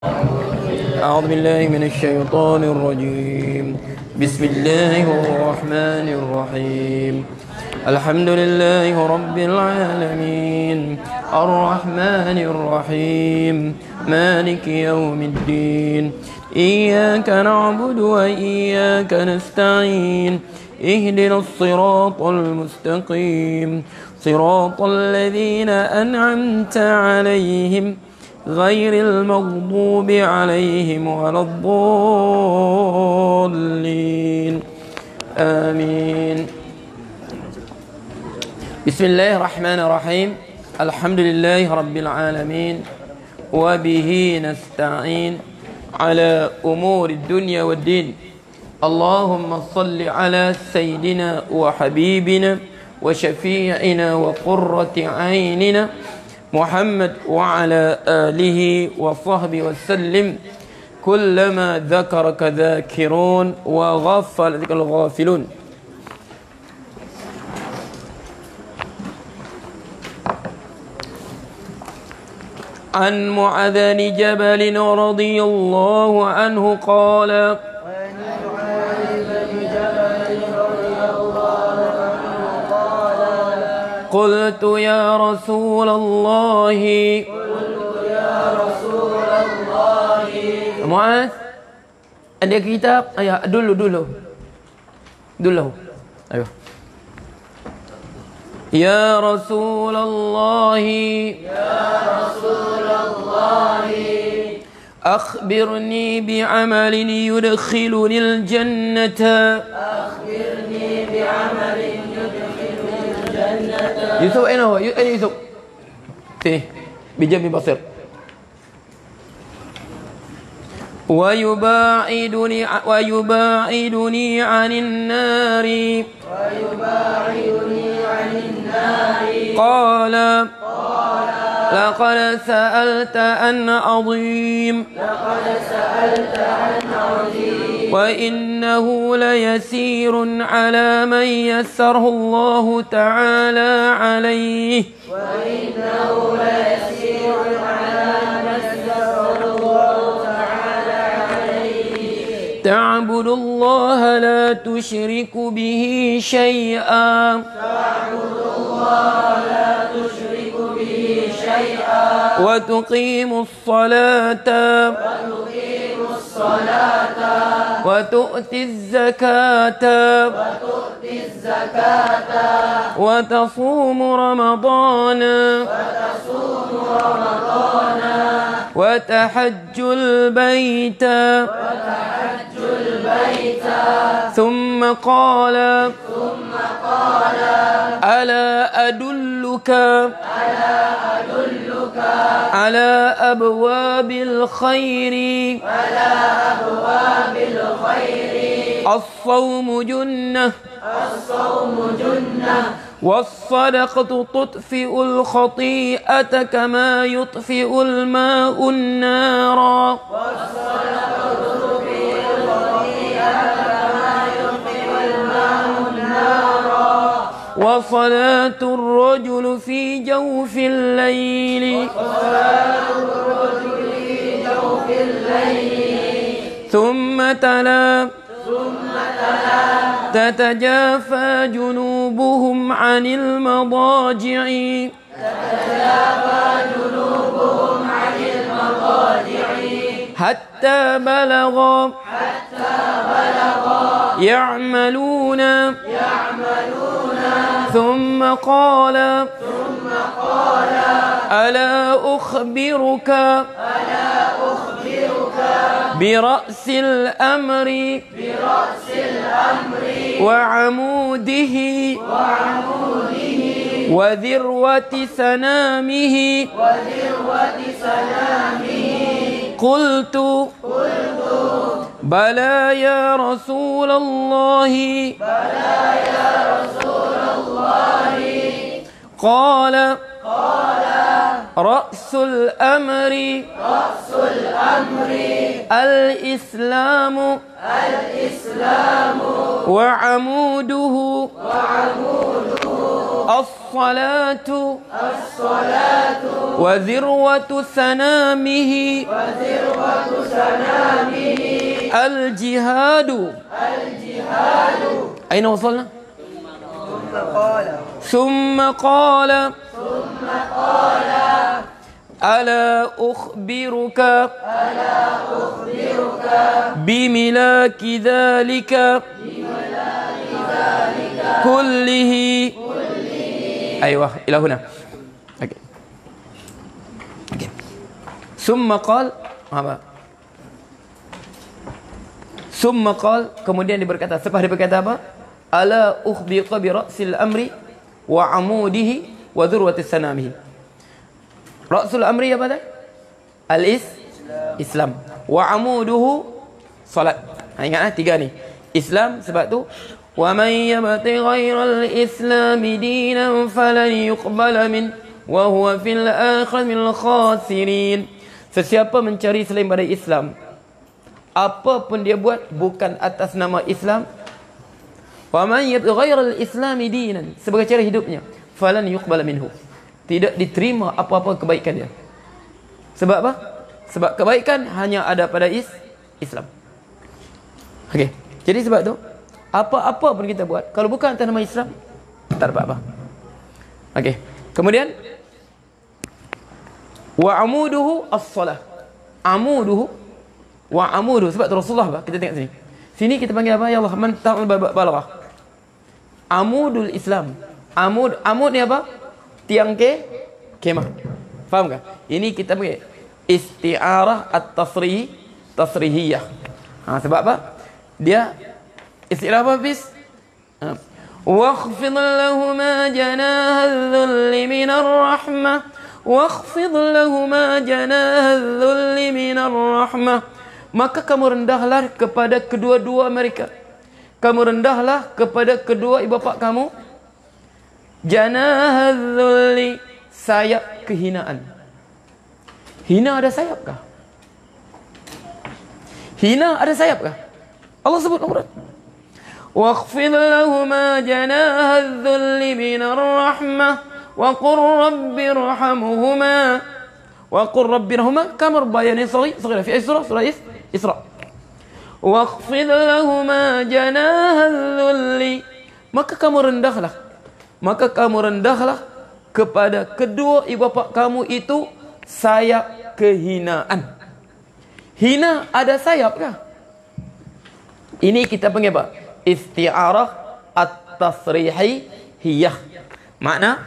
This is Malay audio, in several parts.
أعوذ بالله من الشيطان الرجيم. بسم الله الرحمن الرحيم. الحمد لله رب العالمين الرحمن الرحيم مالك يوم الدين. إياك نعبد وإياك نستعين. اهدنا الصراط المستقيم صراط الذين أنعمت عليهم غير المغضوب عليهم ولا الضالين آمين. بسم الله الرحمن الرحيم. الحمد لله رب العالمين وبه نستعين على أمور الدنيا والدين. اللهم صل على سيدنا وحبيبنا وشفيعنا وقرة عيننا محمد وعلى آله وصحبه وسلم. كلما ذكرك ذاكرون وغفلك الغافلون. عن معاذ بن جبل رضي الله عنه قال قلت يا رسول الله معاذ ada kitab ayah dulu ayo ya Rasulullah أخبرني بعمل يدخلني الجنة يوسف أين هو؟ أين يوسف؟ فيه بجنب بصير. ويباعدني عن النار. قال لقد سألت عن عظيم وإنه ليسير على من يسره الله تعالى عليه. تعبد الله لا تشرك به شيئا وتقيم الصلاة وتؤتي الزكاة وتصوم رمضان وتحج البيت. ثم قال ألا أدلك على أبواب الخير. الصوم جنة والصدقة تطفئ الخطيئة كما يطفئ الماء النار. وصلاة الرجل في جوف الليل ثم تلا تتجافى جنوبهم عن المضاجع حتى بلغ يعملون. ثم قال ألا أخبرك برأس الأمر وعموده وذروة سنامه. قلت بلى يا رسول الله. قال رأس الأمر الإسلام وعموده as-salatu wa zirwatu sanamihi al-jihadu. Aina wasalna? Thumma qala ala ukhbiruka bimilaki dhalika kullihi. Aywa, ila huna. Okey. Okey. Summa qala apa? Summa qala, kemudian dia berkata, setelah dia berkata apa? Ala ukhbiruka bi ra'sil amri wa amudihi wa dhurwati sanamihi. Ra'sul amri apa tadi? Islam. Wa amuduhu salat. Ingatlah tiga ni. Islam sebab tu wa man yabtaghi ghairal islami dinan falan yuqbala min wa huwa fil akhirati minal khasirin. Sesiapa mencari selain daripada Islam, apa pun dia buat bukan atas nama Islam. Wa man yabtaghi ghairal islami dinan, sebagai cara hidupnya, falan yuqbala minhu, tidak diterima apa-apa kebaikan dia. Sebab apa? Sebab kebaikan hanya ada pada Islam. Okey. Jadi sebab tu apa-apa pun kita buat, kalau bukan atas nama Islam, tak dapat apa. Okey. Kemudian wa amuduhu as-salah. Amuduhu wa amuduhu, sebab tu Rasulullah kita tengok sini. Sini kita panggil apa? Ya Allah, man ta'al balaghah. Amudul Islam. Amud ni apa? Tiang kemah. Faham kan? Ini kita panggil isti'arah at-tasrihiyah. Sebab apa? Dia istilah apa bis? Wakhfid lahuma janaha adh-dhulli minar rahmah. Wakhfid lahuma janaha adh-dhulli minar rahmah. Maka kamu rendahlah kepada kedua-dua mereka. Kamu rendahlah kepada kedua ibu bapa kamu. Janaha adh-dhulli, sayap kehinaan. Hina ada sayap kah? Hina ada sayap kah? Allah sebut Al-Quran. Wakhfid lahuma janaha adh-dhulli minar rahmah wa qur rabbi irhamhuma wa qur rabbi irhamhuma kama rabbayani saghira fi surah Isra. Wakhfid lahuma janaha adh-dhulli, maka kamu rendahlah kepada kedua ibu bapa kamu itu sayap kehinaan. Hina ada sayap kah? Ini kita panggil apa? Isti'arah at-tasrihiyah. Makna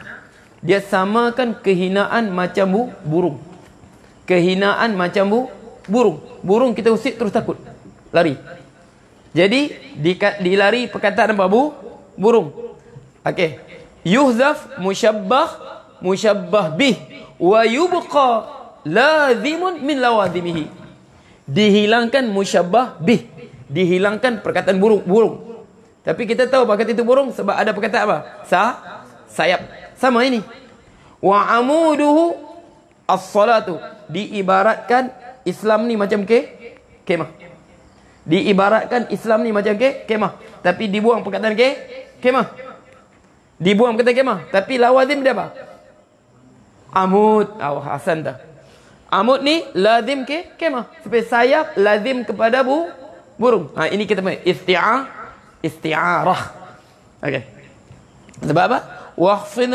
dia samakan kehinaan macam burung. Kehinaan macam burung. Burung kita usik terus takut, lari. Jadi dilari perkataan apa? Burung. Okey. Yuhzaf musyabbah bih wa yubqa lazimun min lawazimihi. Dihilangkan musyabbah bih, dihilangkan perkataan burung. Tapi kita tahu perkataan itu burung sebab ada perkataan apa? Sayap. Sama ini. Wa amuduhu as-salatu. Diibaratkan Islam ni macam kemah. Diibaratkan Islam ni macam kemah. Tapi dibuang perkataan kemah. Dibuang perkataan kemah. Tapi lawazim dia apa? Amud. Hasan dah. Amud ni lazim kemah. Supaya sayap lazim kepada burung. Ini kita panggil isti'arah. Okey. Sebab apa? Wakhfid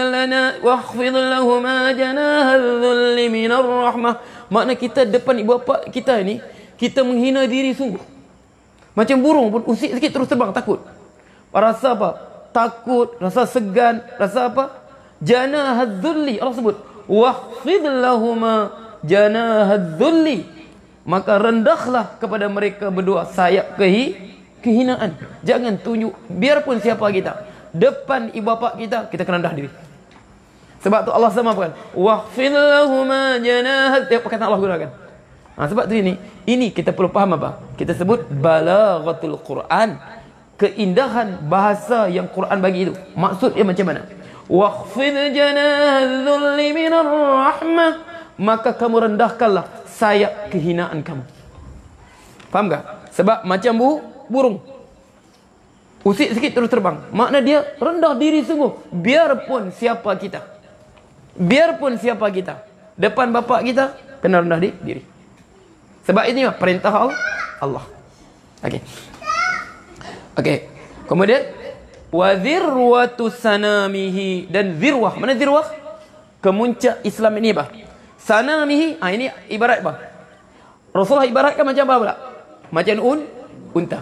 lahuma janaha adh-dhulli minar rahmah. Makna kita depan ibu bapa kita ni, kita menghina diri sungguh. Macam burung pun usik sikit terus terbang, takut. Rasa apa? Takut, rasa segan, rasa apa? Janaha adh-dhulli. Allah sebut wakhfid lahuma janaha adh-dhulli, maka rendahlah kepada mereka berdua sayap kehinaan. Jangan tunjuk, biarpun siapa kita, depan ibu bapa kita kena rendah diri. Sebab tu Allah samakan wakhfid lahuma janaha, perkataan Allah gunakan. Sebab tu ini kita perlu faham apa? Kita sebut balaghatul Quran, keindahan bahasa yang Quran bagi itu. Maksud dia macam mana? Wakhfid janaha adh-dhulli minar rahmah, maka kamu rendahkanlah sayap kehinaan kamu. Faham tak? Sebab macam burung. Usik sikit terus terbang. Makna dia rendah diri sungguh. Biarpun siapa kita. Biarpun siapa kita. Depan bapa kita, kena rendah diri. Sebab ini perintah Allah. Okey. Okey. Kemudian wa dzirwatu sanamihi, dan zirwah. Mana zirwah? Kemuncak Islam ini apa? Sanamihi, ini ibarat apa? Rasulullah ibaratkan macam apa pula? Macam unta.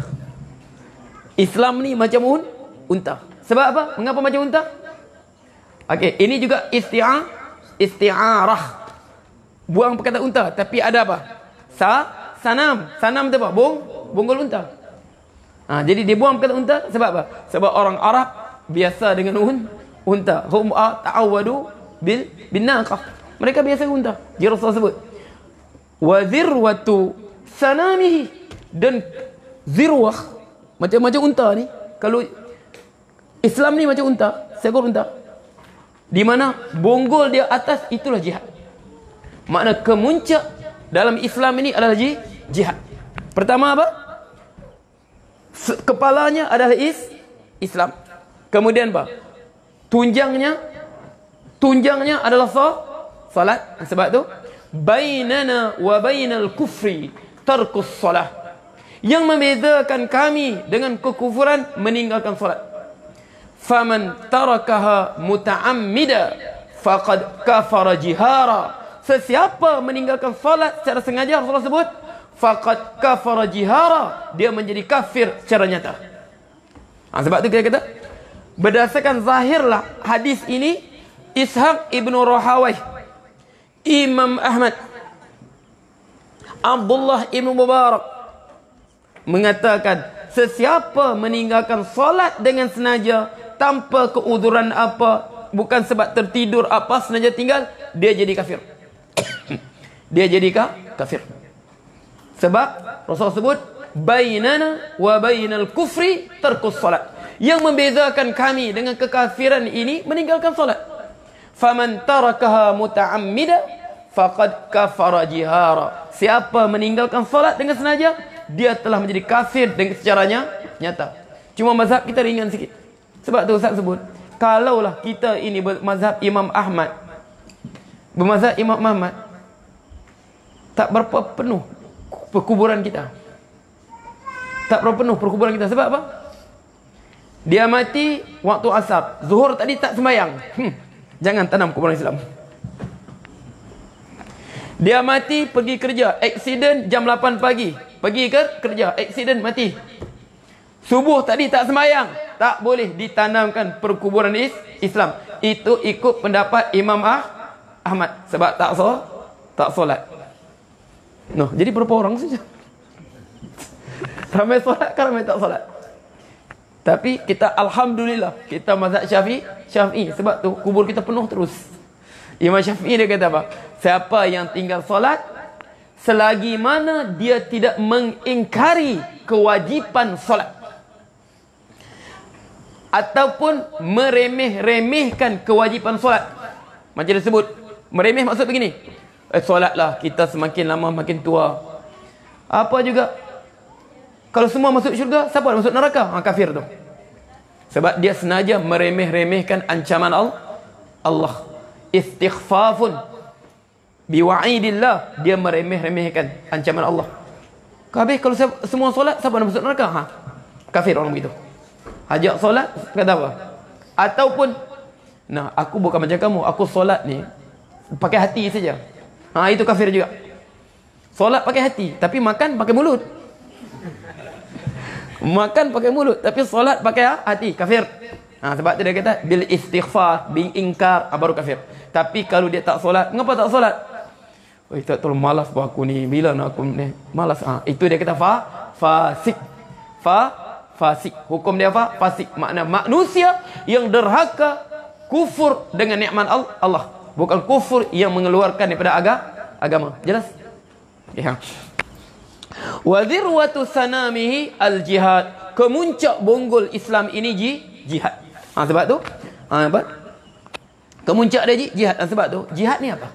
Islam ni macam unta. Sebab apa? Mengapa macam unta? Okey, ini juga isti'arah. Buang perkataan unta, tapi ada apa? Sanam. Sanam tu apa? Bonggol unta. Jadi dia buang perkataan unta sebab apa? Sebab orang Arab biasa dengan unta. Hum ta'awwadu bin naqah. Mereka biasa unta. Jadi Rasul sebut wa zirwatu sanamihi, dan zirwah macam unta ni. Kalau Islam ni macam unta, seekor unta, di mana bonggol dia atas, itulah jihad. Makna kemuncak dalam Islam ini adalah jihad. Pertama apa? Kepalanya adalah Islam. Kemudian apa? Tunjangnya adalah salat. Sebab tu bainana wa bainal kufri tarkus salah. Yang membezakan kami dengan kekufuran, meninggalkan salat. Faman tarakaha muta'ammida faqad kafara jihara. Sesiapa meninggalkan salat secara sengaja, Rasulullah sebut faqad kafara jihara, dia menjadi kafir secara nyata. Sebab tu kita kata berdasarkan zahirlah hadis ini, Ishaq ibnu Rahawai, Imam Ahmad, Abdullah ibnu Mubarak mengatakan, sesiapa meninggalkan solat dengan sengaja tanpa keuzuran apa, bukan sebab tertidur apa, sengaja tinggal, dia jadi kafir. Dia jadi kafir. Sebab Rasul sebut bainana wa bainal kufri tarkus salat. Yang membezakan kami dengan kekafiran ini, meninggalkan solat. Faman tarakaha muta'ammida faqad kafara jihara. Siapa meninggalkan solat dengan sengaja, dia telah menjadi kafir dengan secaranya nyata. Cuma mazhab kita ringan sikit. Sebab tu Ustaz sebut, kalaulah kita ini bermazhab Imam Ahmad, bermazhab Imam Ahmad, tak berapa penuh perkuburan kita. Tak berapa penuh perkuburan kita. Sebab apa? Dia mati waktu asar. Zuhur tadi tak sembahyang. Jangan tanam kuburan Islam. Dia mati pergi kerja, aksiden jam 8 pagi. Pergi ke kerja, aksiden, mati. Subuh tadi tak sembahyang, tak boleh ditanamkan perkuburan Islam. Itu ikut pendapat Imam Ahmad. Sebab tak solat. Jadi berapa orang saja? Ramai solat kan, ramai tak solat. Tapi kita alhamdulillah, kita mazhab Syafi'i. Sebab tu kubur kita penuh terus. Imam Syafi'i dia kata apa? Siapa yang tinggal solat, selagi mana dia tidak mengingkari kewajipan solat ataupun meremeh-remehkan kewajipan solat. Macam dia sebut, meremeh maksud begini, solatlah, kita semakin lama makin tua. Apa juga, kalau semua masuk syurga, siapa yang masuk neraka? Kafir tu. Sebab dia sengaja meremeh-remehkan ancaman Allah. Istighfafun biwa'idillah, dia meremeh-remehkan ancaman Allah. Habis kalau semua solat, siapa yang masuk neraka? Kafir orang begitu. Ajak solat, kata apa? Ataupun, aku bukan macam kamu, aku solat ni pakai hati saja. Itu kafir juga. Solat pakai hati, tapi makan pakai mulut. Makan pakai mulut, tapi solat pakai hati, kafir. Sebab tu dia kata bil istighfar, bil ingkar, baru kafir. Tapi kalau dia tak solat, mengapa tak solat? Tak tolong, malas buat aku ni, bila nak aku ni, malas. Itu dia kata fasik. Fasik. Hukum dia fasik. Makna manusia yang derhaka, kufur dengan nikmat Allah. Bukan kufur yang mengeluarkan daripada agama. Jelas? Ya. Wa dzirwatu sanamihi al-jihad. Kemuncak bonggol Islam ini jihad. Sebab tu kemuncak dia jihad. Sebab tu jihad ni apa?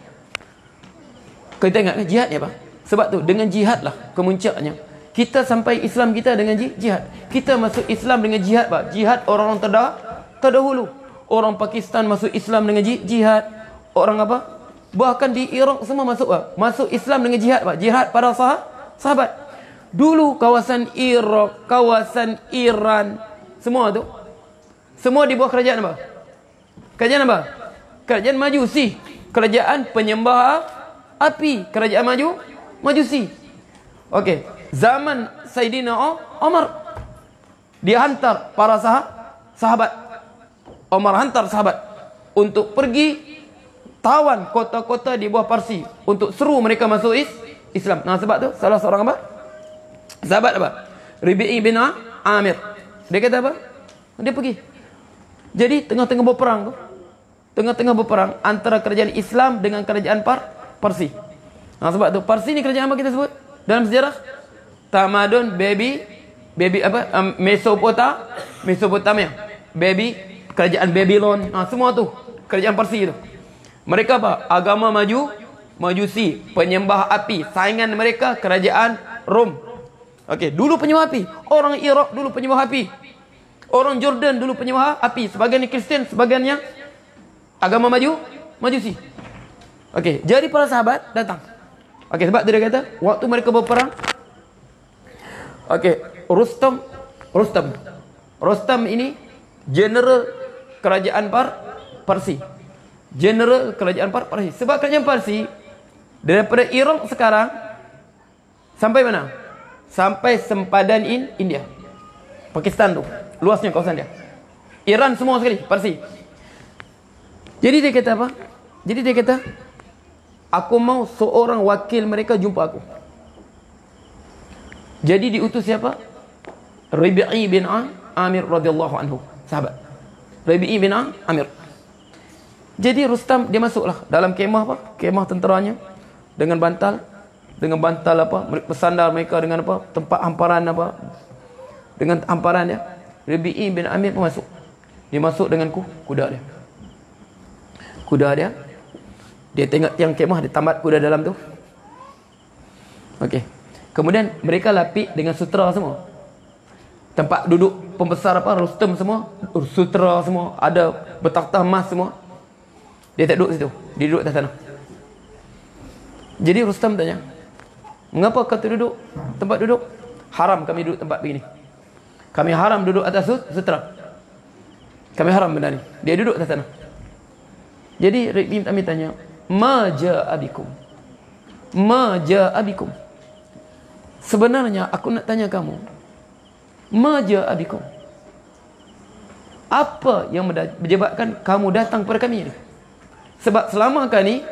Kita ingat jihad ni apa? Sebab tu dengan jihad lah kemuncaknya Kita sampai Islam kita dengan jihad. Kita masuk Islam dengan jihad, Pak. Jihad orang-orang terdahulu. Orang Pakistan masuk Islam dengan jihad. Orang apa? Bahkan di Iraq semua masuk, Pak. Masuk Islam dengan jihad, Pak. Jihad para sahabat. Dulu kawasan Iraq, kawasan Iran, semua tu, semua di bawah kerajaan apa? Kerajaan apa? Kerajaan Majusi. Kerajaan penyembah api. Kerajaan Majusi. Okey. Zaman Sayyidina Umar, dia hantar para sahabat. Umar hantar sahabat untuk pergi tawan kota-kota di bawah Parsi untuk seru mereka masuk Islam. Nah, sebab tu salah seorang apa? Sahabat apa? Rabi'i bin Amir. Dia kata apa? Dia pergi. Jadi tengah-tengah berperang tu, tengah-tengah berperang antara kerajaan Islam dengan kerajaan Parsi. Nah, sebab tu Parsi ni kerajaan apa kita sebut dalam sejarah? Tamadun baby apa? Mesopotamia. Kerajaan Babylon. Semua tu kerajaan Parsi tu. Mereka apa? Agama Majusi, penyembah api. Saingan mereka kerajaan Rom. Okey, dulu penyembah api. Orang Iraq dulu penyembah api. Orang Jordan dulu penyembah api. Sebagiannya Kristian, sebagiannya agama Majusi. Okey, jadi para sahabat datang. Okey, sebab dia kata waktu mereka berperang, okey, Rustam ini general kerajaan Parsi. General kerajaan Parsi. Sebab kerajaan Parsi daripada Iraq sekarang sampai mana? Sampai sempadan India. Pakistan tu. Luasnya kawasan dia. Iran semua sekali, Parsi. Jadi dia kata apa? Jadi dia kata, aku mau seorang wakil mereka jumpa aku. Jadi diutus siapa? Rabi'i bin Amir radhiyallahu anhu, sahabat. Rabi'i bin Amir. Jadi Rustam dia masuklah dalam kemah apa? Kemah tenteranya dengan bantal apa? Bersandar mereka dengan apa? Tempat hamparan apa? Dengan hamparan dia. Rabi'i bin Amir pun masuk. Dia masuk dengan kuda dia. Kuda dia. Dia tengok yang kemah, dia tambat kuda dalam tu. Okey. Kemudian mereka lapik dengan sutera semua. Tempat duduk pembesar apa? Rustam semua, sutera semua, ada bertakhta emas semua. Dia tak duduk situ. Dia duduk atas tanah. Jadi Rustam tanya, mengapa kau duduk tempat duduk? Haram kami duduk tempat begini. Kami haram duduk atas sutera. Kami haram benda ni. Dia duduk atas tanah. Jadi Rabi'i bin Amir tanya, ma ja'abikum? Ma ja'abikum? Sebenarnya aku nak tanya kamu, ma ja'abikum? Apa yang menyebabkan kamu datang kepada kami ni? Sebab selama kali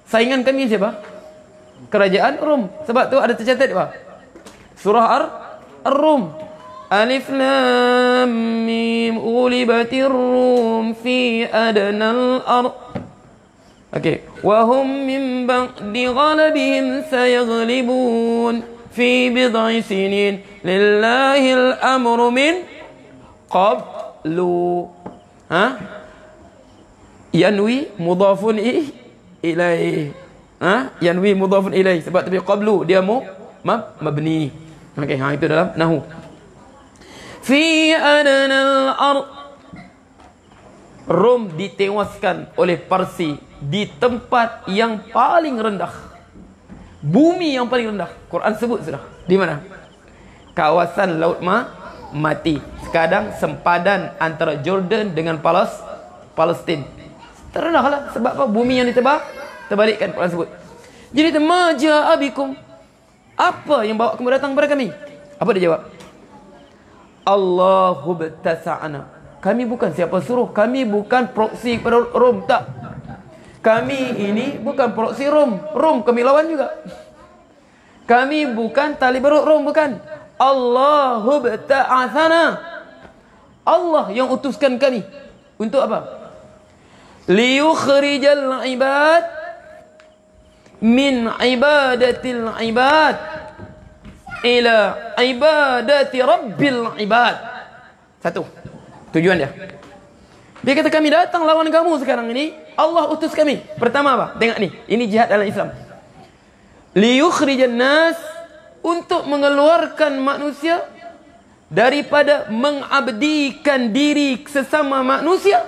saingan kami siapa? Kerajaan Rom. Sebab tu ada tercatat apa? Surah Ar-Rum. Alif Lam Mim Ghulibatir Rum fi adnal ard. Okey, wa hum min ba'di ghalabihim sayaghlibun fi bid'i sinin lillahi al-amru min qablu. Yanwi mudhafun ilaih. Yanwi mudhafun ilaih. Sebab tapi qablu dia mabni. Okey, itu dalam nahwu. Fi adnal ard. Rom ditewaskan oleh Parsi di tempat yang paling rendah. Bumi yang paling rendah. Quran sebut sudah. Di mana? Kawasan Laut Mati. Sekarang sempadan antara Jordan dengan Palestin. Terendahlah. Sebab apa? Bumi yang terbalikkan Quran sebut. Jadi ma ja'abikum? Apa yang bawa kamu datang kepada kami? Apa dia jawab? Allahu btasa'ana. Kami bukan siapa suruh. Kami bukan proksi kepada Rom. Tak. Kami ini bukan proksi Rom. Rom kami lawan juga. Kami bukan tali berut Rom. Bukan. Allahu bta'athana. Allah yang utuskan kami. Untuk apa? Liyukhrijal ibad min ibadatil ibad ila ibadati rabbil ibad. Satu tujuan dia. Dia kata kami datang lawan kamu sekarang ini. Allah utus kami. Pertama apa? Tengok ni. Ini jihad dalam Islam. Liyukhrijan nas untuk mengeluarkan manusia daripada mengabdikan diri sesama manusia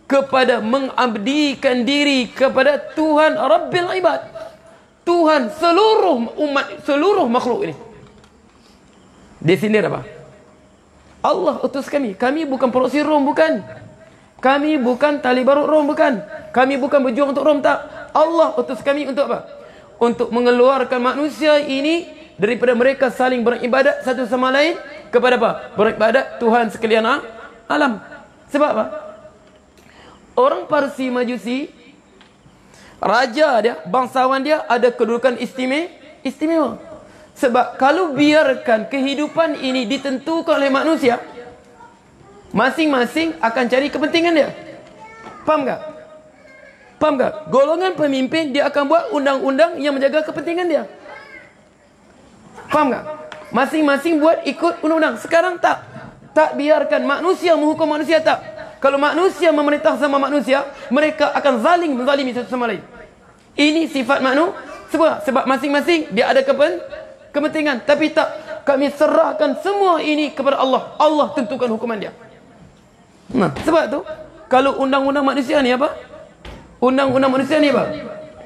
kepada mengabdikan diri kepada Tuhan Rabbil Ibad, Tuhan seluruh umat, seluruh makhluk ini. Dia sindir apa? Allah utus kami. Kami bukan proksi Rom, bukan. Kami bukan tali barut Rom, bukan. Kami bukan berjuang untuk Rom, tak. Allah utus kami untuk apa? Untuk mengeluarkan manusia ini daripada mereka saling beribadat satu sama lain kepada apa? Beribadat Tuhan sekalian alam. Sebab apa? Orang Parsi Majusi, raja dia, bangsawan dia ada kedudukan istimewa. Sebab kalau biarkan kehidupan ini ditentukan oleh manusia, masing-masing akan cari kepentingan dia. Faham tak? Faham tak? Golongan pemimpin dia akan buat undang-undang yang menjaga kepentingan dia. Faham tak? Masing-masing buat ikut undang-undang. Sekarang tak. Tak biarkan manusia menghukum manusia, tak. Kalau manusia memerintah sama manusia, mereka akan menzalimi satu sama lain. Ini sifat manusia. Sebab masing-masing dia ada kepentingan. Tapi tak. Kami serahkan semua ini kepada Allah. Allah tentukan hukuman dia. Nah, sebab tu kalau undang-undang manusia ni apa? Undang-undang manusia ni apa?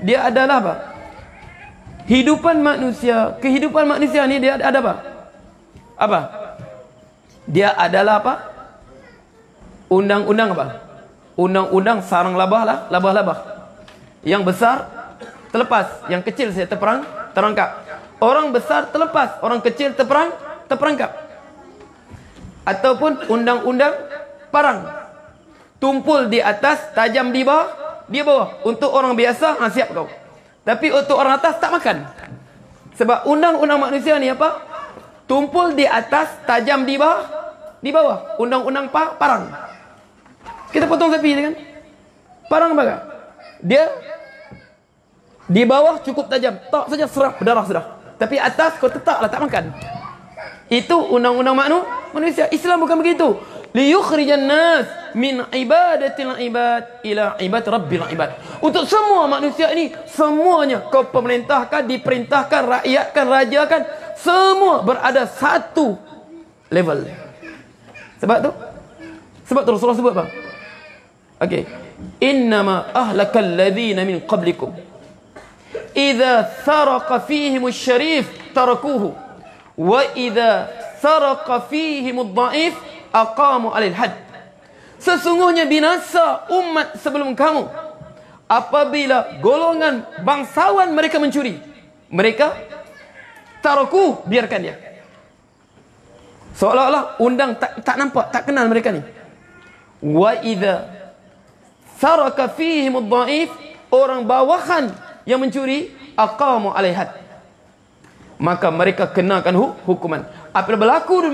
Dia adalah apa? Kehidupan manusia ni dia ada apa? Apa? Dia adalah apa? Undang-undang apa? Undang-undang sarang labah. Yang besar terlepas, yang kecil saja terangkap. Orang besar terlepas, orang kecil terperangkap. Ataupun undang-undang parang. Tumpul di atas, tajam di bawah. Untuk orang biasa, siap kau. Tapi untuk orang atas tak makan. Sebab undang-undang manusia ni apa? Tumpul di atas, tajam di bawah. Undang-undang parang. Kita potong sapi kan? Parang apa? Dia di bawah cukup tajam, tak saja serap berdarah sudah. Tapi atas kau tetaplah tak makan. Itu undang-undang manusia. Islam bukan begitu. Liyukhrijan nas min ibadatil ibad ila ibad rabbil ibad. Untuk semua manusia ini, semuanya kau pemerintahkan, diperintahkan, rakyatkan, rajakan, semua berada satu level. Sebab tu Rasulullah sebut apa? Okey. Innama ahlakal ladzina min qablikum idza saraqa fihim asy-syarif tarakuhu wa idza saraqa fihim ad-dha'if aqamu 'alal had. Sesungguhnya binasa umat sebelum kamu apabila golongan bangsawan mereka mencuri, mereka taraku, biarkan dia. Seolah-olah undang tak nampak, tak kenal mereka ni. Wa idza saraka fihim ad-dha'if, orang bawahan yang mencuri, aqamu 'alal had, maka mereka kenakan hukuman. Apabila berlaku di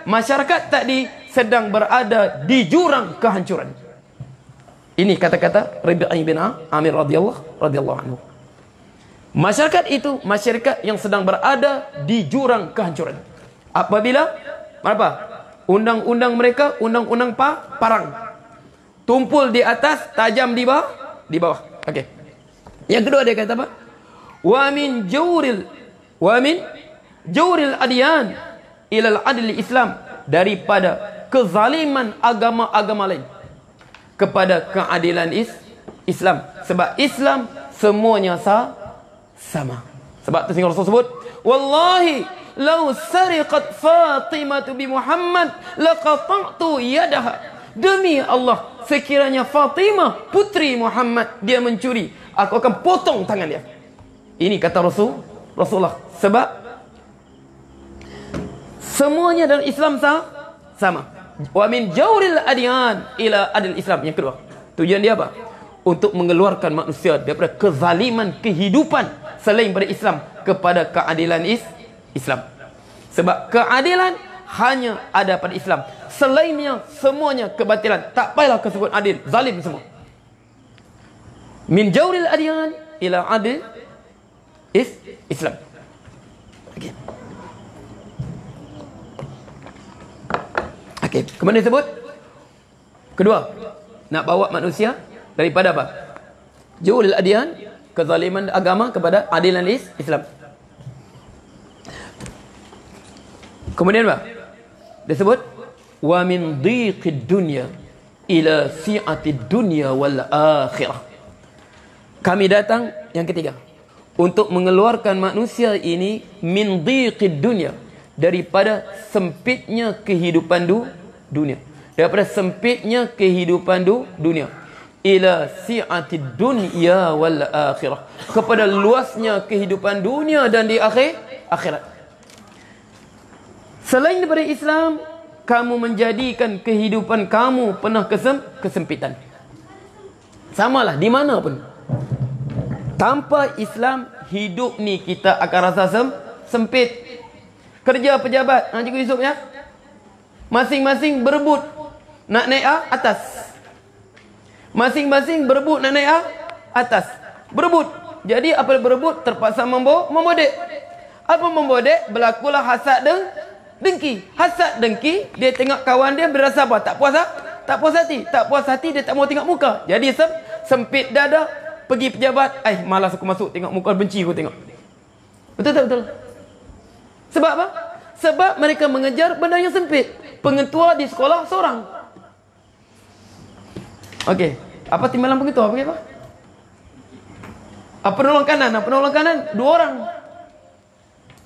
masyarakat tadi sedang berada di jurang kehancuran. Ini kata-kata Rabi'ah bin Amir radhiyallahu anhu. Masyarakat itu masyarakat yang sedang berada di jurang kehancuran. Apabila apa? Undang-undang mereka undang-undang parang. Tumpul di atas, tajam di bawah. Okey. Yang kedua dia kata apa? Wa min jawril adyan ila al-adl Islam, daripada kezaliman agama-agama lain kepada keadilan Islam. Sebab Islam semuanya sama. Sebab tu sehingga Rasul sebut, wallahi law sariqat Fatimah bi Muhammad laqata'tu yadaha. Demi Allah, sekiranya Fatimah putri Muhammad dia mencuri, aku akan potong tangan dia. Ini kata Rasulullah. Sebab semuanya dalam Islam sama. Wa min jawril adyan ila adil Islam. Yang kedua, tujuan dia apa? Untuk mengeluarkan manusia daripada kezaliman kehidupan selain daripada Islam kepada keadilan Islam. Sebab keadilan hanya ada pada Islam. Selainnya semuanya kebatilan. Tak payahlah kau sebut adil, zalim semua. Min jawril adyan ila adil Islam. Okey. Okey, kemudian disebut kedua, nak bawa manusia daripada apa? Jawril adyan, kezaliman agama kepada adilan Islam. Kemudian apa? Dia sebut wa min dhiqid dunya ila si'atid dunya wal akhirah. Kami datang yang ketiga untuk mengeluarkan manusia ini min dhiqid dunya, daripada sempitnya kehidupan dunia, daripada sempitnya kehidupan dunia, ila si'atid dunya wal akhirah, kepada luasnya kehidupan dunia dan di akhirat. Selain daripada Islam, kamu menjadikan kehidupan kamu penuh kesempitan. Samalah di mana pun. Tanpa Islam, hidup ni kita akan rasa sempit. Kerja pejabat, Cikgu Yusof ya, masing-masing berebut nak naik atas. Masing-masing berebut nak naik atas. Berebut. Jadi apa berebut? Terpaksa membodek. Apa membodek? Berlakulah hasad dengki. Hasad dengki, dia tengok kawan dia berasa apa? Tak puas hati. Tak puas hati, dia tak mau tengok muka. Jadi sempit dada. Pergi pejabat, malas aku masuk tengok muka, benci aku tengok. Betul tak betul? Sebab apa? Sebab mereka mengejar benda yang sempit. Pengetua di sekolah seorang. Okey, apa timbalan pengetua? Apa? Penolong kanan 2 orang.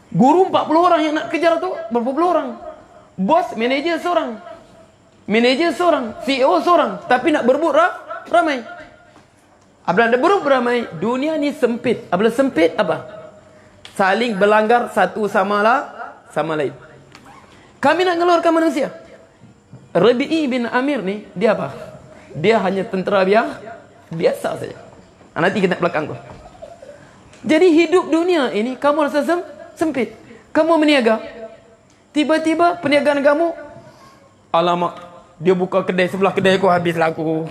Guru 40 orang yang nak kejar tu, berapa puluh orang. Bos, manager seorang. CEO seorang. Tapi nak berebut ramai. Apabila nak berebut ramai, dunia ni sempit. Apabila sempit apa? Saling berlanggar satu sama lain. Kami nak mengeluarkan manusia. Rabi'i bin Amir ni, dia apa? Dia hanya tentera biasa saja. Nanti kita belakang tu. Jadi hidup dunia ini, kamu rasa sempit. Kamu meniaga. Tiba-tiba perniagaan kamu, alamak, dia buka kedai sebelah kedai aku, habis laku.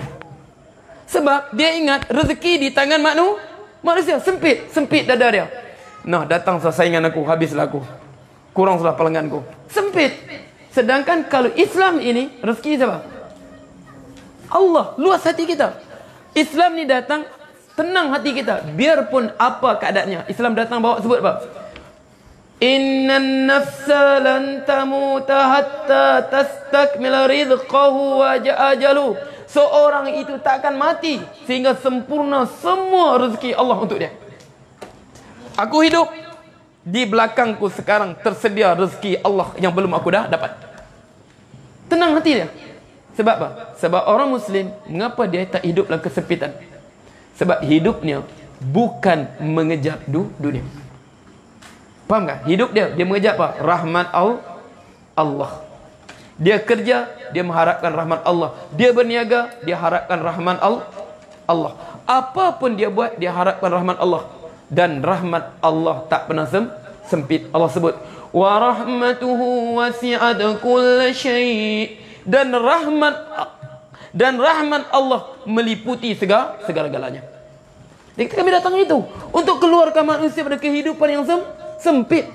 Sebab dia ingat rezeki di tangan manusia. Sempit dada dia. Nah, datang saingan aku, habis laku. Kurang sudah pelangganku. Sempit. Sedangkan kalau Islam ini, rezeki siapa? Allah. Luas hati kita. Islam ni datang, tenang hati kita. Biarpun apa keadaannya. Islam datang bawa sebut apa? Innan nafsa lan tamuta hatta tastakmila rizqahu wa ajalu. Seorang itu tak akan mati sehingga sempurna semua rezeki Allah untuk dia. Aku hidup, di belakangku sekarang tersedia rezeki Allah yang belum aku dah dapat. Tenang hati dia. Sebab apa? Sebab orang Muslim, mengapa dia tak hidup dalam kesempitan? Sebab hidupnya bukan mengejar dunia. Faham tak? Hidup dia mengejar apa? Rahmat Allah. Dia kerja, dia mengharapkan rahmat Allah. Dia berniaga, dia harapkan rahmat Allah. Apapun dia buat, dia harapkan rahmat Allah. Dan rahmat Allah tak pernah sempit. Allah sebut, wa rahmatuhu wasi'at kulla syai'. Dan rahmat Allah meliputi segala-galanya. Jadi kami datang itu untuk keluarkan manusia pada kehidupan yang sempit.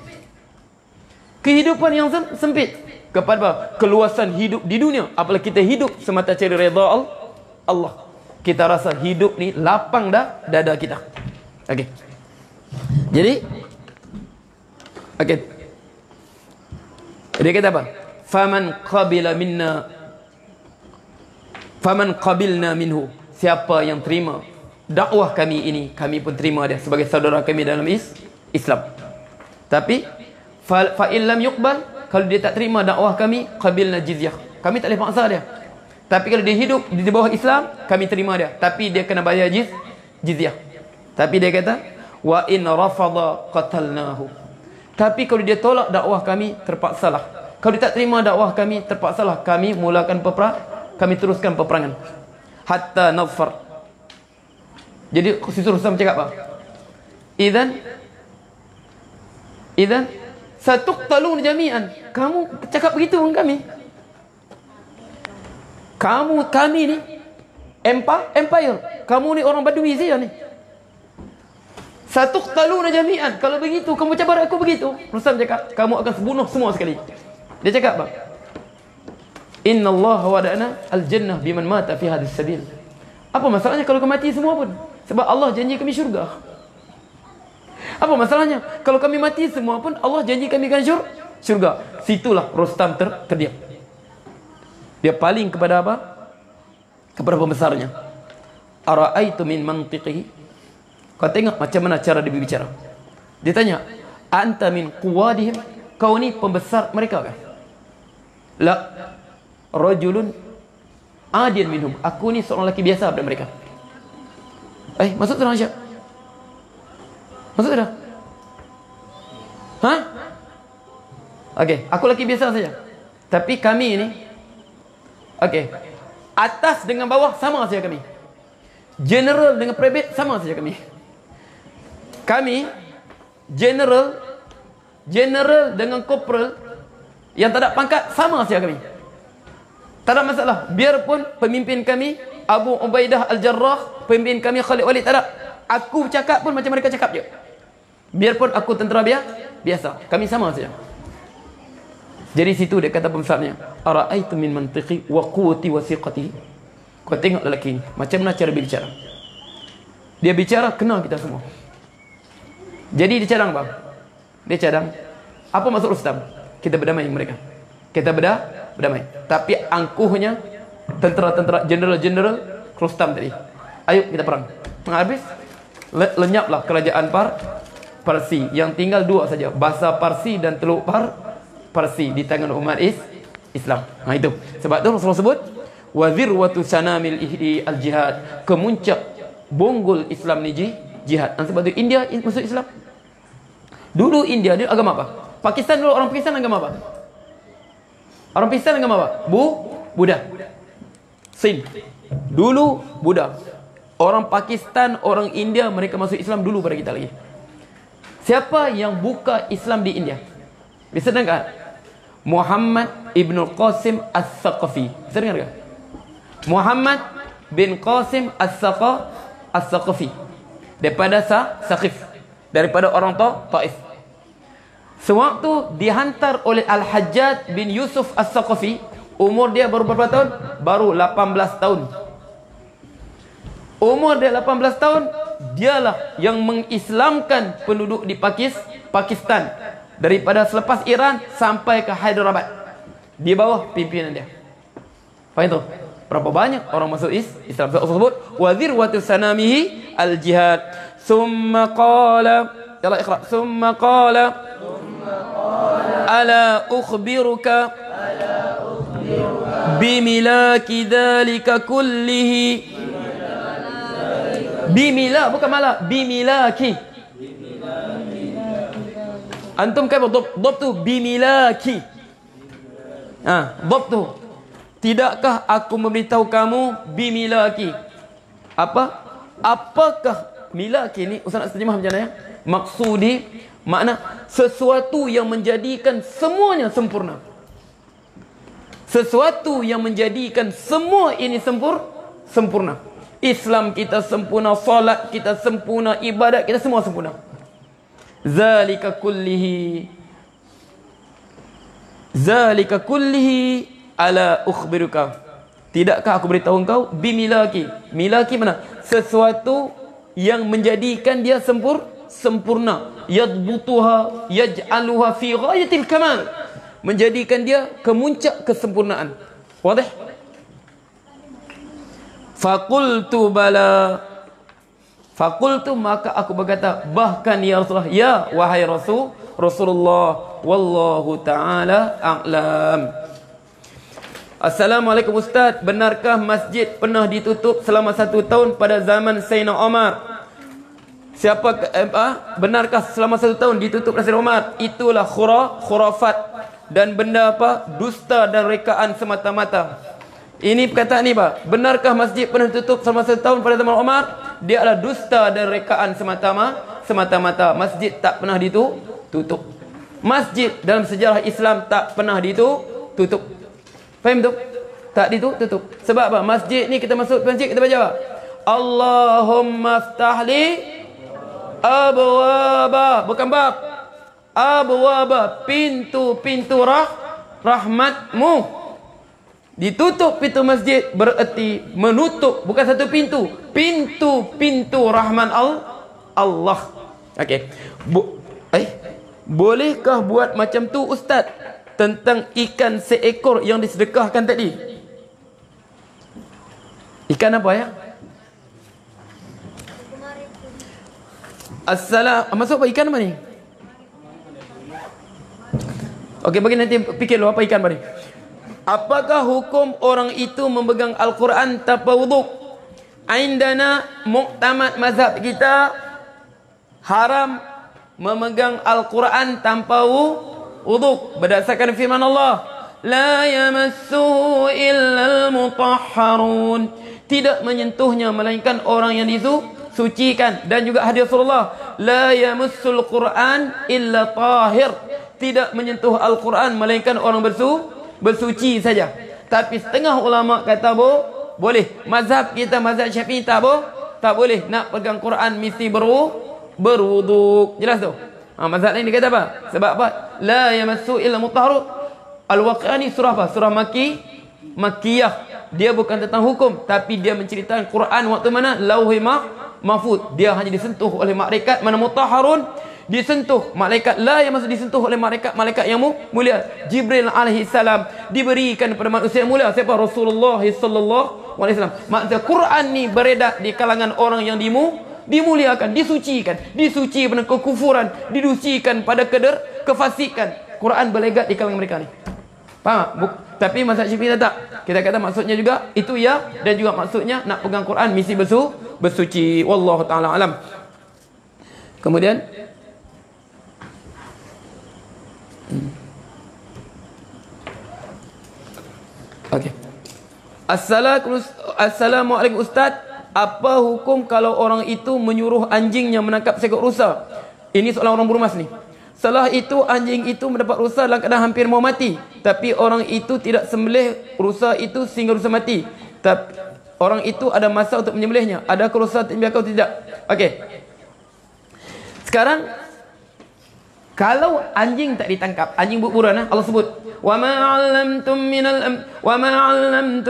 Kehidupan yang sempit. Kepada keluasan hidup di dunia. Apalagi kita hidup semata cari redha Allah. Kita rasa hidup ni lapang dah dada kita. Okey. Jadi dia kata apa? Faman qabilna minhu. Siapa yang terima dakwah kami ini, kami pun terima dia sebagai saudara kami dalam Islam. Tapi fa illam yuqbal, kalau dia tak terima dakwah kami, qabilna jizyah. Kami tak boleh paksa dia. Tapi kalau dia hidup di bawah Islam, kami terima dia. Tapi dia kena bayar jizyah. Tapi dia kata, wa in rafada qatalnahu. Tapi kalau dia tolak dakwah kami, terpaksalah. Kalau dia tak terima dakwah kami, terpaksalah kami mulakan kami teruskan peperangan. Hatta nazfar. Jadi Siti Rustam cakap apa? Idzan satuqtalun jami'an. Kamu cakap begitu dengan kami. Kami ni empire. Kamu ni orang Badui saja ni. Satuqtalun jami'an. Kalau begitu kamu cabar aku begitu. Rustam cakap, kamu akan bunuh semua sekali. Dia cakap apa? Inna Allah wada'ana al-jannah biman mata fi hadis sabil. Apa masalahnya kalau kami mati semua pun? Sebab Allah janji kami syurga. Apa masalahnya? Kalau kami mati semua pun Allah janji kami akan syurga. Situlah Rostam terdiam. Dia paling kepada apa? Kepada pembesarnya. Ara'aitu min mantiqihi. Kau tengok macam mana cara dia berbicara. Dia tanya, anta min quwadihim? Kau ni pembesar mereka kan? La, rajulun adin minhum. Aku ni seorang lelaki biasa daripada mereka. Masuk sudah Aisyah? Masuk sudah? Hah? Okey, aku lelaki biasa saja. Tapi kami ni, okey, atas dengan bawah sama saja kami. General dengan private sama saja kami. Kami general dengan corporal yang tak ada pangkat sama saja kami. Tak ada masalah. Biarpun pemimpin kami Abu Ubaidah Al-Jarrah, pemimpin kami Khalid Walid, tak ada. Aku cakap pun macam mereka cakap je. Biarpun aku tentera biasa, kami sama saja. Jadi situ dia kata pembesarnya, ara'aitu min mantiqi wa quwwati wa siqati. Kau tengok lelaki ni macam mana cara berbicara. Dia bicara kena kita semua. Jadi dia cadang bang. Dia cadang, apa maksud Rustam? Kita berdamai dengan mereka. Kita berdamai. Tapi angkuhnya tentera-tentera general Rustam tadi. Ayo kita perang. Habis lenyaplah kerajaan Parsi. Yang tinggal dua saja, bahasa Parsi dan Teluk Parsi di tangan umat Islam. Nah itu. Sebab tu Rasulullah sebut wazirwatu sanamil ihdi al-jihad. Kemuncak bonggol Islam ni jihad. Dan sebab tu India masuk Islam. Dulu India dia agama apa? Pakistan dulu, orang Pakistan agama apa? Orang Pakistan agama apa? Buddha. Sin. Dulu Buddha. Orang Pakistan, orang India, mereka masuk Islam dulu pada kita lagi. Siapa yang buka Islam di India? Bisa dengar? Muhammad Ibn Qasim As-Saqafi. Bisa dengar ke? Muhammad bin Qasim As-Saqafi. Daripada Saqif. Daripada orang Taif. Sewaktu dihantar oleh Al-Hajjaj bin Yusuf As-Saqafi, umur dia baru berapa tahun? Baru 18 tahun. Umur dia 18 tahun, dialah yang mengislamkan penduduk di Pakistan. Daripada selepas Iran sampai ke Hyderabad. Di bawah pimpinan dia. Faham tu? Berapa banyak orang masuk Islam. Allah sebut wazirwatu sanamihi al-jihad. Summa qala, yalla iqra. Summa qala ala ukhbiruka bimilaki dhalika kullihi. Bimila, bukan malah, bimilaki. Antum kata dob tu bimilaki. Dob tu. Tidakkah aku memberitahu kamu bimilaki? Apakah milaki ni? Ustaz nak terjemah macam mana ya? Maksudi, makna sesuatu yang menjadikan semuanya sempurna. Sesuatu yang menjadikan semua ini sempurna. Islam kita sempurna, salat kita sempurna, ibadat kita semua sempurna. Zalika kullihi ala ukhbiruka. Tidakkah aku beritahu engkau bimilaki? Milaki mana? Sesuatu yang menjadikan dia sempurna. Yadbutuha yaj'aluha fi ghayatil kamal. Menjadikan dia kemuncak kesempurnaan. Wadih? Faqultu bala. Faqultu, maka aku berkata, bahkan ya Rasulullah, ya wahai Rasulullah, wallahu ta'ala a'lam. Assalamualaikum Ustaz, benarkah masjid pernah ditutup selama 1 tahun pada zaman Sayyidina Umar? Benarkah selama 1 tahun ditutup oleh Sayyidina Umar? Itulah khurafat dan benda dusta dan rekaan semata-mata. Ini perkataan ni Pak. Benarkah masjid pernah ditutup selama 1 tahun pada zaman Umar? Dia adalah dusta dan rekaan semata-mata. Masjid tak pernah ditutup. Masjid dalam sejarah Islam tak pernah ditutup. Faham tu? Tak ditutup. Sebab apa? Masjid ni kita masuk masjid, kita baca apa? Allahumma ftahli abwaba. Bukan bab. Abwaba. Pintu-pintu rahmatmu. Ditutup pintu masjid bererti menutup, bukan satu pintu. Pintu-pintu rahman Allah. Okey. Bolehkah buat macam tu Ustaz? Tentang ikan seekor yang disedekahkan tadi. Ikan apa ya? Masuk apa ikan apa ni? Okey, bagi nanti fikir lu apa ikan apa ni. Apakah hukum orang itu memegang Al-Quran tanpa wuduk? Aindana muktamad mazhab kita haram memegang Al-Quran tanpa wuduk berdasarkan firman Allah, la yamassuhu illal mutahharun, tidak menyentuhnya melainkan orang yang disucikan. Dan juga hadis Rasulullah, la yamassul Quran illa tahir, tidak menyentuh Al-Quran melainkan orang bersuci saja. Tapi setengah ulama kata boleh. Mazhab kita, mazhab Syafi'i tak boleh. Nak pegang Quran mesti berwuduk. Jelas tu? Mazhab lain dia kata apa? Sebab apa? La yamassu illa mutahharun. Al-Waqi'ah ni surah apa? Surah Makkiyah. Dia bukan tentang hukum, tapi dia menceritakan Quran waktu mana? Lauhi mahfuz. Dia hanya disentuh oleh malaikat mana mutahharun, disentuh malaikat, la yang maksud disentuh oleh malaikat yang mulia. Jibril alaihi salam diberikan kepada manusia yang mulia. Siapa? Rasulullah sallallahu alaihi wasallam. Maksudnya Quran ni beredar di kalangan orang yang dimuliakan, disucikan, disuci pada kekufuran, disucikan pada kefasikan. Quran berlegat di kalangan mereka ni. Faham? Tapi mazhab Syafi'i tak. Kita kata maksudnya juga itu ya, dan juga maksudnya nak pegang Quran mesti bersuci. Wallahu taala alam. Kemudian okey. Assalamualaikum Ustaz. Apa hukum kalau orang itu menyuruh anjingnya menangkap seekor rusa? Ini soalan orang Burmas ni. Setelah itu anjing itu mendapat rusa dalam keadaan hampir mau mati, tapi orang itu tidak sembelih rusa itu sehingga rusa mati. Tapi orang itu ada masa untuk menyembelihnya. Adakah rusa dibiarkan atau tidak? Okey. Sekarang kalau anjing tak ditangkap, anjing buran, Allah sebut, wa ma 'allamtum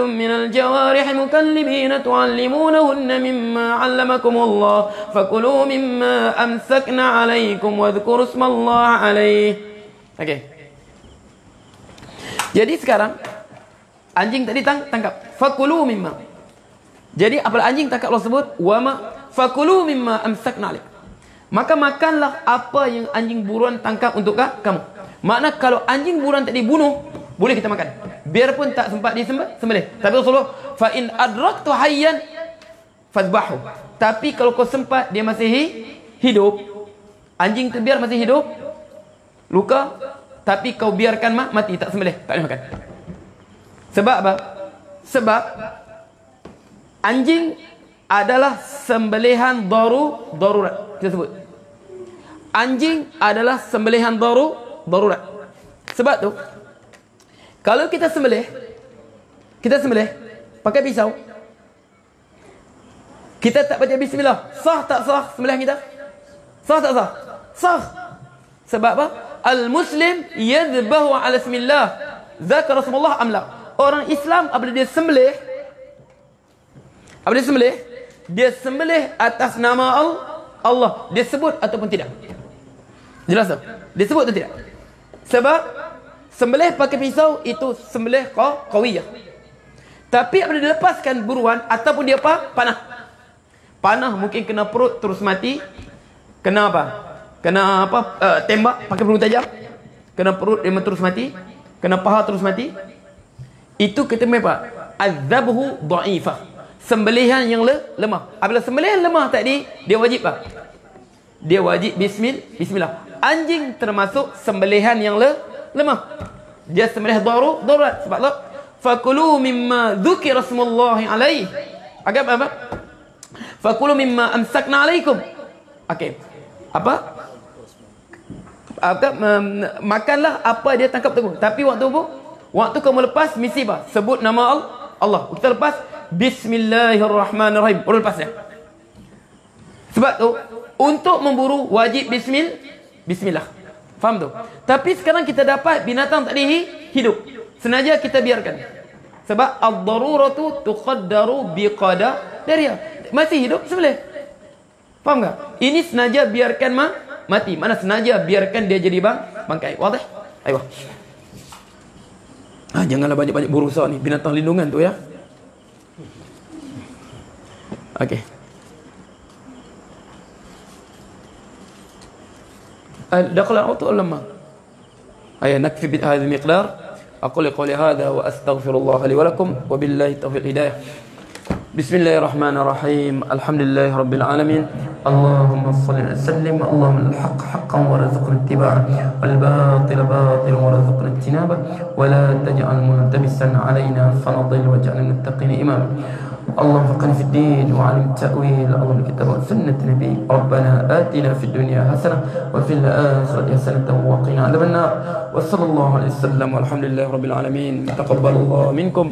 minal jawarih mukallibina tu'allimunahunna mimma 'allamakumullah fakulu mimma amsakna 'alaikum wadhkuru ismallahi 'alaihi. Okey. Jadi sekarang anjing tadi tangkap, fakulu mimma. Jadi apabila anjing tangkap, Allah sebut wa ma fakulu mimma amsakna 'alaikum. Maka makanlah apa yang anjing buruan tangkap untuk kamu. Makna kalau anjing buruan tak dibunuh, boleh kita makan. Biarpun tak sempat disembelih. Tapi Rasulullah, fa in adraktu hayyan fadhbahu. Tapi kalau kau sempat dia masih hidup, anjing tu biar masih hidup, luka, tapi kau biarkan mati, tak sembelih, tak boleh makan. Sebab apa? Sebab anjing adalah sembelihan darurat. Kita sebut anjing adalah sembelihan darurat. Sebab tu kalau kita sembelih pakai pisau, kita tak baca bismillah, sah tak sah sembelihan kita? Sah tak sah? Sah. Sebab apa? Al-muslim yadhbahu ala bismillah, zakar Rasulullah amla. Orang Islam apabila dia sembelih, dia sembelih atas nama Allah. Dia sebut ataupun tidak? Jelas tak? Dia sebut atau tidak? Sebab sembelih pakai pisau itu sembelih qawiyah. Tapi apabila dia lepaskan buruan ataupun dia panah mungkin kena perut terus mati. Kena apa? Kena tembak pakai peluru tajam. Kena perut dia terus mati. Kena paha terus mati. Itu kita apa? Azabhu dha'ifah. Sembelihan yang lemah. Apabila sembelihan lemah tadi, dia wajib apa? Dia wajib bismillah. Anjing termasuk sembelihan yang lemah. Dia sembelih darurat. Sebab Allah, fakulu mimma dzukira smullahi alaihi. Agak apa? Fakulu mimma amsakna alaikum. Okey. Apa? Makanlah apa dia tangkap tu. Tapi waktu kamu lepas mesti apa? Sebut nama Allah. Kita lepas bismillahirrahmanirrahim. Baru lepas dia. Sebab tu untuk memburu wajib bismillah. Faham tu? Tapi sekarang kita dapat binatang tak hidup. Senaja kita biarkan. Sebab ad-daruratu tuqaddaru biqadariha. Masih hidup sembelih. Faham tak? Ini senaja biarkan mati. Mana sengaja biarkan dia jadi bangkai. Wadah? Ayo. Janganlah banyak-banyak berusaha ni, binatang lindungan tu ya. Okey. دخل العطاء لما نكفي بهذا المقدار. أقول قولي هذا وأستغفر الله لي ولكم وبالله التوفيق الهداية. بسم الله الرحمن الرحيم. الحمد لله رب العالمين. اللهم صل وسلم. اللهم الحق حقا وارزقنا اتباعه والباطل باطلا وارزقنا اجتنابه ولا تجعل ملتبسا علينا فنضل واجعلنا من المتقين إماما. اللهم فقنا في الدين وعلم التأويل. اللهم الكتاب وسنة نبي. ربنا آتنا في الدنيا حسنة وفي الآخرة حسنة وقنا عذاب النار. وصلى الله عليه وسلم والحمد لله رب العالمين. تقبل الله منكم.